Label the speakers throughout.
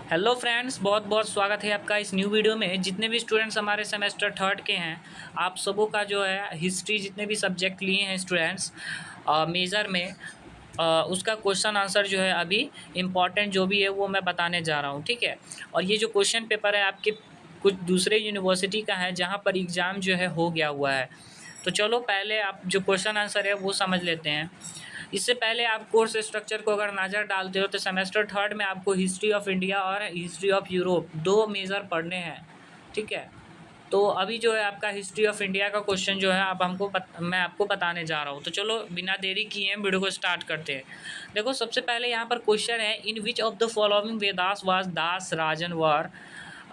Speaker 1: Hello friends, बहुत बहुत स्वागत है आपका इस न्यू वीडियो में। जितने भी स्टूडेंट्स हमारे सेमेस्टर थर्ड के हैं, आप सबों का जो है हिस्ट्री जितने भी सब्जेक्ट लिए हैं स्टूडेंट्स मेजर में, उसका क्वेश्चन आंसर जो है अभी इम्पॉर्टेंट जो भी है वो मैं बताने जा रहा हूँ, ठीक है। और ये जो क्वेश्चन पेपर है आपके कुछ दूसरे यूनिवर्सिटी का है जहाँ पर एग्ज़ाम जो है हो गया हुआ है। तो चलो पहले आप जो क्वेश्चन आंसर है वो समझ लेते हैं। इससे पहले आप कोर्स स्ट्रक्चर को अगर नज़र डालते हो तो सेमेस्टर थर्ड में आपको हिस्ट्री ऑफ इंडिया और हिस्ट्री ऑफ यूरोप दो मेजर पढ़ने हैं, ठीक है। तो अभी जो है आपका हिस्ट्री ऑफ इंडिया का क्वेश्चन जो है मैं आपको बताने जा रहा हूँ। तो चलो बिना देरी किए वीडियो को स्टार्ट करते हैं। देखो सबसे पहले यहाँ पर क्वेश्चन है, in which of the following Vedas was Dasarajna war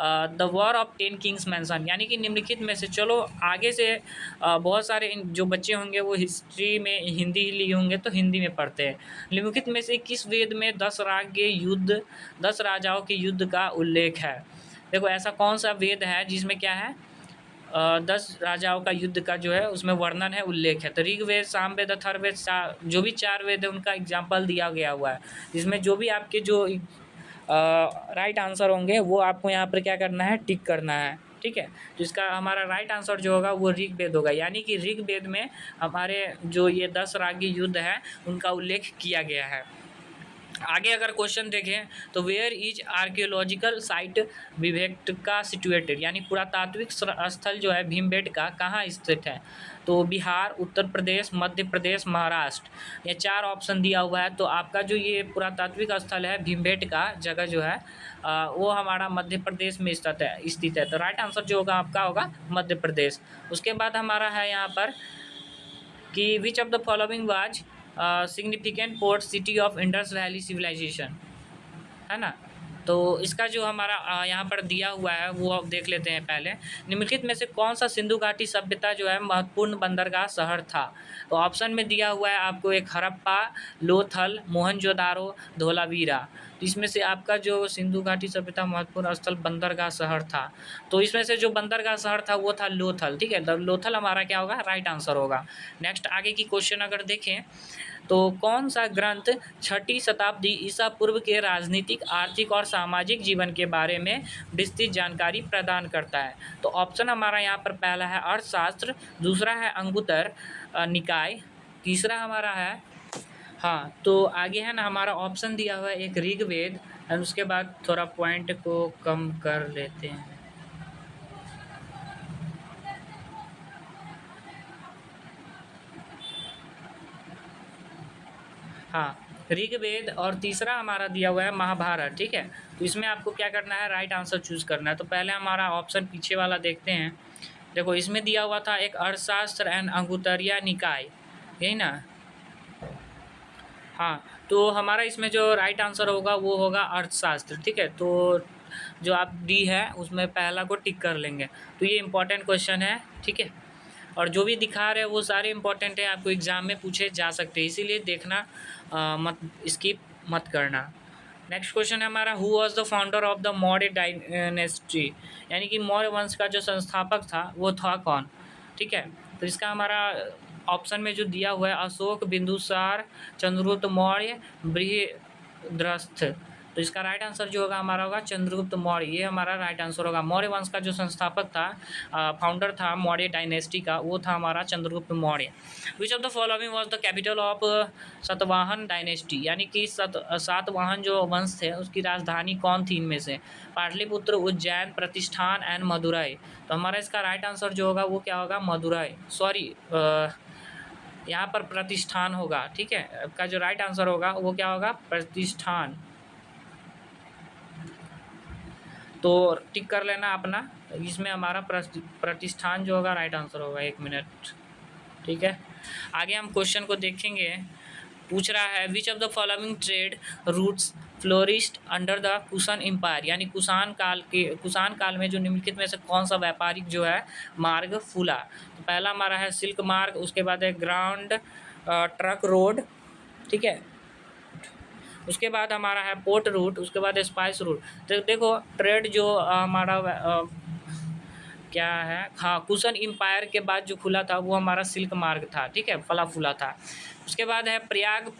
Speaker 1: the war of 10 kings mentioned, यानी कि निम्नलिखित में से। चलो आगे से बहुत सारे जो बच्चे होंगे वो हिस्ट्री में हिंदी ही लिए होंगे तो हिंदी में पढ़ते हैं। निम्नलिखित में से किस वेद में 10 राजाओं के युद्ध का उल्लेख है। देखो ऐसा कौन सा वेद है जिसमें क्या है 10 राजाओं का युद्ध का जो है उसमें वर्णन है, उल्लेख है। तो ऋग्वेद, सामवेद, अथर्ववेद, जो भी 4 वेद है उनका एग्जाम्पल दिया गया हुआ है, जिसमें जो भी आपके जो राइट आंसर होंगे वो आपको यहाँ पर क्या करना है, टिक करना है, ठीक है। तो इसका हमारा राइट आंसर जो होगा वो ऋग्वेद होगा, यानी कि ऋग्वेद में हमारे जो ये 10 रागी युद्ध है उनका उल्लेख किया गया है। आगे अगर क्वेश्चन देखें तो where is archaeological site Bhimbetka situated, यानी पुरातात्विक स्थल जो है भीमबेटका कहाँ स्थित है। तो बिहार, उत्तर प्रदेश, मध्य प्रदेश, महाराष्ट्र, ये 4 ऑप्शन दिया हुआ है। तो आपका जो ये पुरातात्विक स्थल है भीमबेटका जगह जो है वो हमारा मध्य प्रदेश में स्थित है। तो राइट आंसर जो होगा आपका होगा मध्य प्रदेश। उसके बाद हमारा है यहाँ पर कि which of the following was significant port city of Indus valley civilisation, है ना। तो इसका जो हमारा यहाँ पर दिया हुआ है वो आप देख लेते हैं पहले। निम्नलिखित में से कौन सा सिंधु घाटी सभ्यता जो है महत्वपूर्ण बंदरगाह शहर था। तो ऑप्शन में दिया हुआ है आपको एक हड़प्पा, लोथल, मोहनजोदारो, धोलावीरा। तो इसमें से आपका जो सिंधु घाटी सभ्यता महत्वपूर्ण स्थल बंदरगाह शहर था, तो इसमें से जो बंदरगाह शहर था वो था लोथल, ठीक है। तो लोथल हमारा क्या होगा, राइट आंसर होगा। नेक्स्ट आगे की क्वेश्चन अगर देखें तो कौन सा ग्रंथ 6ठी शताब्दी ईसा पूर्व के राजनीतिक, आर्थिक और सामाजिक जीवन के बारे में विस्तृत जानकारी प्रदान करता है। तो ऑप्शन हमारा यहाँ पर पहला है अर्थशास्त्र, दूसरा है अंगुत्तर निकाय, तीसरा हमारा है, हाँ तो आगे है ना हमारा ऑप्शन दिया हुआ है एक ऋग्वेद, एंड उसके बाद थोड़ा पॉइंट को कम कर लेते हैं। हाँ ऋग्वेद, और तीसरा हमारा दिया हुआ है महाभारत, ठीक है। तो इसमें आपको क्या करना है, राइट आंसर चूज़ करना है। तो पहले हमारा ऑप्शन पीछे वाला देखते हैं। देखो इसमें दिया हुआ था एक अर्थशास्त्र एंड अंगुत्तरीय निकाय, यही ना। हाँ तो हमारा इसमें जो राइट आंसर होगा वो होगा अर्थशास्त्र, ठीक है। तो जो आप डी है उसमें पहला को टिक कर लेंगे। तो ये इंपॉर्टेंट क्वेश्चन है, ठीक है। और जो भी दिखा रहे हैं वो सारे इंपॉर्टेंट है, आपको एग्ज़ाम में पूछे जा सकते हैं, इसीलिए देखना मत, स्किप मत करना। नेक्स्ट क्वेश्चन है हमारा, who was the founder of the Maurya dynasty, यानी कि मौर्य वंश का जो संस्थापक था वो था कौन, ठीक है। तो इसका हमारा ऑप्शन में जो दिया हुआ है अशोक, बिंदुसार, चंद्रगुप्त मौर्य, बृहद्रथ। तो इसका राइट आंसर जो होगा हमारा होगा चंद्रगुप्त मौर्य, ये हमारा राइट आंसर होगा। मौर्य वंश का जो संस्थापक था, फाउंडर था मौर्य डायनेस्टी का, वो था हमारा चंद्रगुप्त मौर्य। विच of the following was the capital of Satavahana dynasty, यानी कि सातवाहन जो वंश थे उसकी राजधानी कौन थी इनमें से। पाटलिपुत्र, उज्जैन, प्रतिष्ठान एंड मदुरई। तो हमारा इसका राइट आंसर जो होगा वो क्या होगा, मदुरई, सॉरी यहाँ पर प्रतिष्ठान होगा, ठीक है। आपका जो राइट आंसर होगा वो क्या होगा, प्रतिष्ठान। तो टिक कर लेना अपना, इसमें हमारा प्रतिष्ठान जो होगा राइट आंसर होगा। 1 मिनट, ठीक है। आगे हम क्वेश्चन को देखेंगे। पूछ रहा है which of the following trade routes flourished under the Kushan empire, यानी कुषाण काल में जो निम्नलिखित में से कौन सा व्यापारिक जो है मार्ग फूला। तो पहला हमारा है सिल्क मार्ग, उसके बाद है ग्रांड ट्रक रोड, ठीक है। उसके बाद हमारा है पोर्ट रूट, उसके बाद स्पाइस रूट। तो देखो ट्रेड जो हमारा क्या है, हाँ कुषाण एम्पायर के बाद जो खुला था वो हमारा सिल्क मार्ग था, ठीक है, फला फूला था। उसके बाद है Prayag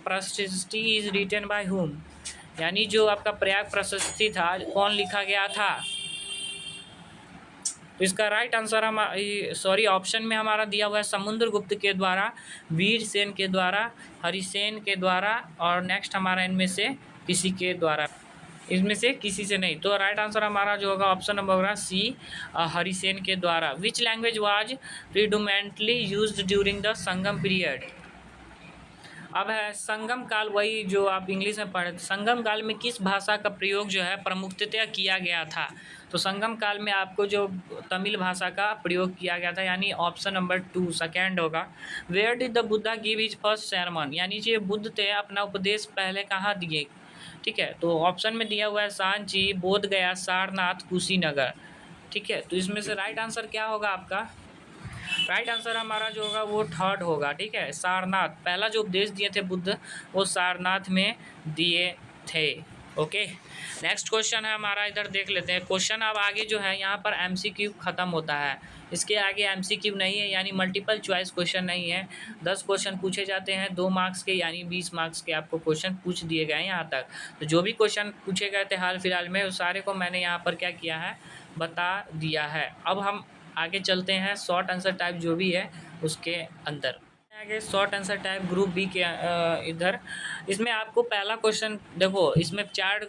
Speaker 1: Prashasti is written by whom, यानी जो आपका प्रयाग प्रशस्ति था कौन लिखा गया था? तो इसका राइट आंसर हम ऑप्शन में हमारा दिया हुआ है समुद्रगुप्त के द्वारा, वीरसेन के द्वारा, हरिसेन के द्वारा और नेक्स्ट हमारा इनमें से किसी के द्वारा, इसमें से किसी से नहीं। तो राइट आंसर हमारा जो होगा ऑप्शन नंबर होगा सी, हरिसेन के द्वारा। Which language was predominantly used during the Sangam period? अब है संगम काल, वही जो आप इंग्लिश में पढ़े, संगम काल में किस भाषा का प्रयोग जो है प्रमुखतः किया गया था? तो संगम काल में आपको जो तमिल भाषा का प्रयोग किया गया था, यानी ऑप्शन नंबर 2 सेकेंड होगा। Where did the Buddha give his first sermon? यानी जो बुद्ध थे अपना उपदेश पहले कहाँ दिए? ठीक है, तो ऑप्शन में दिया हुआ है सांची, बोध गया, सारनाथ, कुशीनगर। ठीक है, तो इसमें से राइट आंसर क्या होगा आपका? राइट आंसर हमारा जो होगा वो थर्ड होगा। ठीक है, सारनाथ, पहला जो उपदेश दिए थे बुद्ध वो सारनाथ में दिए थे। ओके, नेक्स्ट क्वेश्चन है हमारा, इधर देख लेते हैं क्वेश्चन। अब आगे जो है यहाँ पर एमसीक्यू ख़त्म होता है, इसके आगे एमसीक्यू नहीं है, यानी मल्टीपल चॉइस क्वेश्चन नहीं है। 10 क्वेश्चन पूछे जाते हैं 2 मार्क्स के, यानी 20 मार्क्स के आपको क्वेश्चन पूछ दिए गए हैं यहाँ तक। तो जो भी क्वेश्चन पूछे गए थे हाल फिलहाल में, उस सारे को मैंने यहाँ पर क्या किया है, बता दिया है। अब हम आगे चलते हैं शॉर्ट आंसर टाइप जो भी है उसके अंदर। आगे short answer type group B के इधर, इसमें आपको पहला क्वेश्चन देखो, इसमें 4,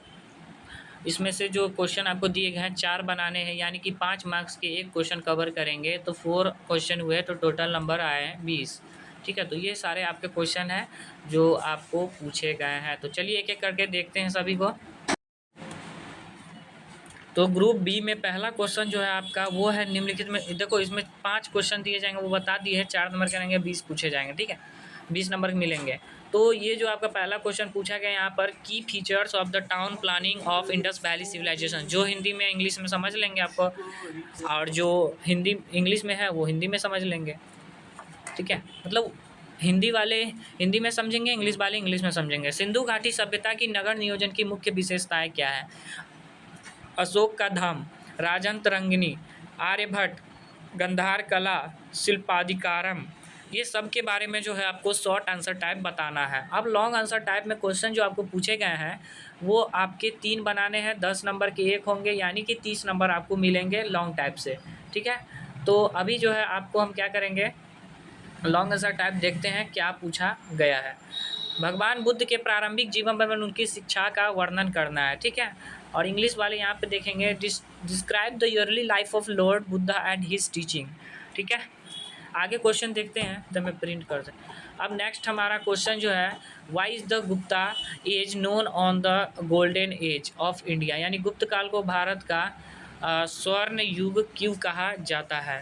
Speaker 1: इसमें से जो क्वेश्चन आपको दिए गए हैं 4 बनाने हैं, यानी कि 5 मार्क्स के एक क्वेश्चन कवर करेंगे, तो 4 क्वेश्चन हुए, तो टोटल नंबर आए हैं 20। ठीक है, तो ये सारे आपके क्वेश्चन हैं जो आपको पूछे गए हैं। तो चलिए एक एक करके देखते हैं सभी को। तो ग्रुप बी में पहला क्वेश्चन जो है आपका वो है निम्नलिखित में, देखो इसमें 5 क्वेश्चन दिए जाएंगे, वो बता दिए हैं, 4 नंबर के रहेंगे, 20 पूछे जाएंगे। ठीक है, 20 नंबर मिलेंगे। तो ये जो आपका पहला क्वेश्चन पूछा गया यहाँ पर, की features of the town planning of Indus valley civilisation, जो हिंदी में इंग्लिश में समझ लेंगे आपको, और जो हिंदी इंग्लिश में है वो हिंदी में समझ लेंगे। ठीक है, मतलब हिंदी वाले हिंदी में समझेंगे, इंग्लिश वाले इंग्लिश में समझेंगे। सिंधु घाटी सभ्यता की नगर नियोजन की मुख्य विशेषताएं क्या है? अशोक का धाम, राजतरंगिणी, आर्यभट्ट, गंधार कला, शिल्पाधिकारम, ये सब के बारे में जो है आपको शॉर्ट आंसर टाइप बताना है। अब लॉन्ग आंसर टाइप में क्वेश्चन जो आपको पूछे गए हैं वो आपके 3 बनाने हैं, 10 नंबर के 1 होंगे, यानी कि 30 नंबर आपको मिलेंगे लॉन्ग टाइप से। ठीक है, तो अभी जो है आपको हम क्या करेंगे, लॉन्ग आंसर टाइप देखते हैं क्या पूछा गया है। भगवान बुद्ध के प्रारंभिक जीवन पर उनकी शिक्षा का वर्णन करना है। ठीक है, और इंग्लिश वाले यहाँ पे देखेंगे describe the early life of Lord Buddha and his teaching. ठीक है, आगे क्वेश्चन देखते हैं, तो मैं प्रिंट कर दें। अब नेक्स्ट हमारा क्वेश्चन जो है, why is the Gupta age known on the golden age of India, यानी गुप्त काल को भारत का स्वर्ण युग क्यों कहा जाता है?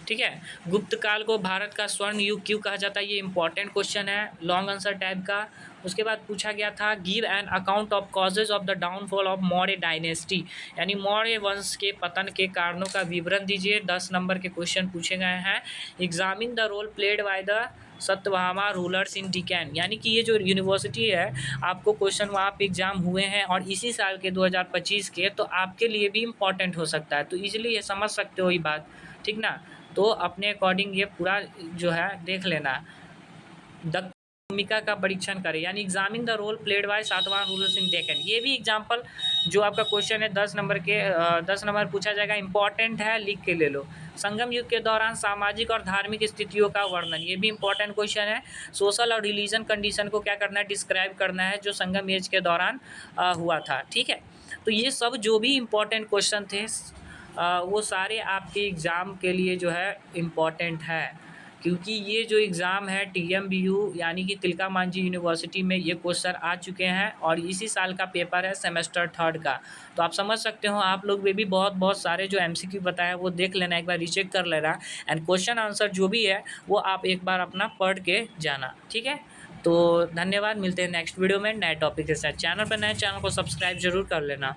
Speaker 1: ठीक है, गुप्त काल को भारत का स्वर्ण युग क्यों कहा जाता है, ये इंपॉर्टेंट क्वेश्चन है लॉन्ग आंसर टाइप का। उसके बाद पूछा गया था give an account of causes of the downfall of Maurya dynasty, यानी मौर्य वंश के पतन के कारणों का विवरण दीजिए। 10 नंबर के क्वेश्चन पूछे गए हैं। Examine the role played by the Satavahana rulers in Deccan, यानी कि ये जो यूनिवर्सिटी है आपको क्वेश्चन वहाँ पे एग्जाम हुए हैं और इसी साल के 2025 के, तो आपके लिए भी इम्पॉर्टेंट हो सकता है, तो इजीली ये समझ सकते हो ये बात। ठीक ना, तो अपने अकॉर्डिंग ये पूरा जो है देख लेना। द भूमिका का परीक्षण करें, यानी examine the role played by Satavahana rulers in Deccan, ये भी एग्जाम्पल जो आपका क्वेश्चन है 10 नंबर के 10 नंबर पूछा जाएगा, इंपॉर्टेंट है, लिख के ले लो। संगम युग के दौरान सामाजिक और धार्मिक स्थितियों का वर्णन, ये भी इंपॉर्टेंट क्वेश्चन है। सोशल और रिलीजन कंडीशन को क्या करना है, डिस्क्राइब करना है, जो संगम एज के दौरान हुआ था। ठीक है, तो ये सब जो भी इम्पोर्टेंट क्वेश्चन थे वो सारे आपके एग्ज़ाम के लिए जो है इम्पॉर्टेंट है, क्योंकि ये जो एग्ज़ाम है TMBU यानी कि तिलका मांझी यूनिवर्सिटी में ये क्वेश्चन आ चुके हैं और इसी साल का पेपर है सेमेस्टर 3 का। तो आप समझ सकते हो आप लोग में भी बहुत सारे जो MCQ बताए वो देख लेना, एक बार रीचेक कर लेना, एंड क्वेश्चन आंसर जो भी है वो आप एक बार अपना पढ़ के जाना। ठीक है, तो धन्यवाद, मिलते हैं नेक्स्ट वीडियो में नए टॉपिक के साथ। चैनल पर नए, चैनल को सब्सक्राइब जरूर कर लेना।